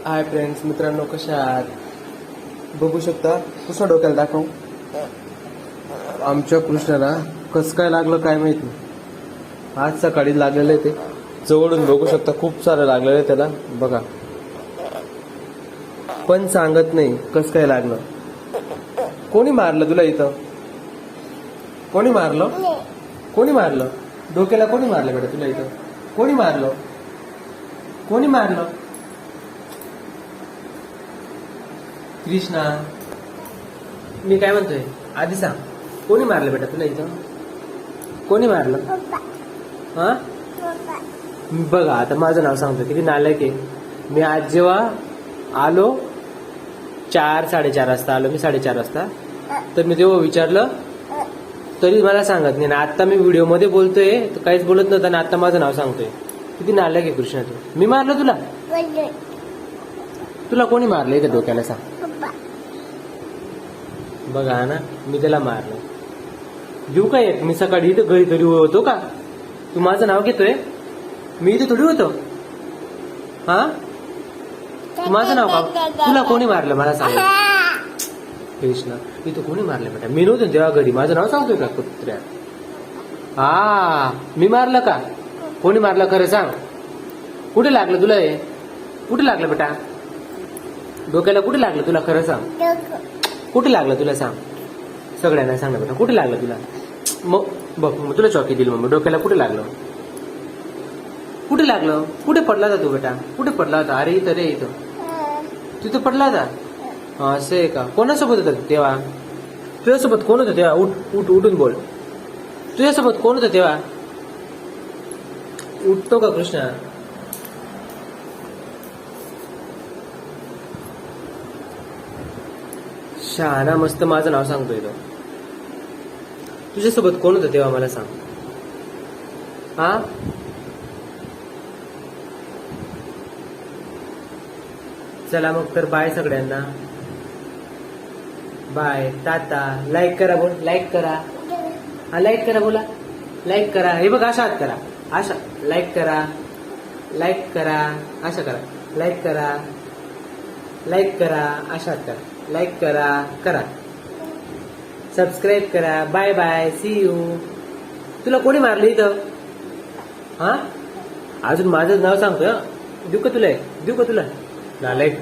Hi friends, मित्रांनो कशा आहात? बघू शकता कृष्ण डोक्याला दाखव. आमच्या कृष्णाला कसं काय लागलं काय माहिती. आज सकाळी लागलेलं आहे ते. जवळून बघू शकता खूप सारं लागलेलं आहे त्याला. बघा, पण सांगत नाही कसं काय लागलं. कोणी मारलं तुला इथं? कोणी मारलं? कोणी मारलं? डोक्याला कोणी मारलं बेटा तुला इथं? कोणी मारलं? कोणी मारलं? कृष्णा, मी काय म्हणतोय आधी सांग. कोणी मारलं बेटा तुला इथं? कोणी मारलं? हा, बघा आता माझं नाव सांगतो. किती नालायक आहे मी. आज जेव्हा आलो 4-4:30 वाजता आलो मी. 4:30 वाजता तर मी तेव्हा विचारलं तरी मला सांगत नाही. आता मी व्हिडिओ मध्ये बोलतोय तर काहीच बोलत नव्हतं आणि आता माझं नाव सांगतोय. किती नालायक आहे कृष्णा तू. मी मारलं तुला? तुला कोणी मारलं इथं डोक्याला सांग. बघा ना, मी त्याला मारलं. देऊ का एक? मी सकाळी इथं घरी तरी होतो का? तू माझं नाव घेतोय? मी इथे थोडी होतो. हा, तू माझं नाव का? तुला कोणी मारलं मला सांग कृष्णा. इथं कोणी मारलं बेटा? मी नव्हतो तेव्हा घरी. माझं नाव सांगतोय का कुत्र्या? हा, मी मारलं का? कोणी मारलं खरं सांग. कुठे लागलं तुला हे? कुठे लागलं बेटा? डोक्याला कुठे लागलं तुला खरं सांग. कुठे लागलं तुला सांग. सगळ्यांना सांग ना बेटा, कुठे लागलं तुला? मग बघ, मग तुला चॉकी दिली मग. डोक्याला कुठे लागलं? कुठे लागलं? कुठे पडला होता तू बेटा? कुठे पडला होता? अरे इथं रे, इथं तिथं पडला होता. हा, असं आहे का? कोणासोबत होता तेव्हा? तुझ्यासोबत कोण होतं तेव्हा? उठून बोल. तुझ्यासोबत कोण होतं तेव्हा? उठतो का कृष्णा? शहाणा मस्त माझं नाव सांगतोय तो. तुझ्यासोबत कोण होतं तेव्हा मला सांग. हा, चला मग तर बाय सगळ्यांना. बाय, टाटा. लाईक करा बोल. लाईक करा. हा, लाईक करा बोला. लाईक करा. हे बघ, अशा हात करा. अशा लाईक करा. लाईक करा. अशा करा. लाईक करा. लाईक करा. अशा हात करा. लाईक करा. करा. सबस्क्राईब करा. Bye bye. See you. तुला कोणी मारलं इथं? हा, अजून माझं नाव सांगतोय. देऊ का तुला? देऊ का तुला? लाईक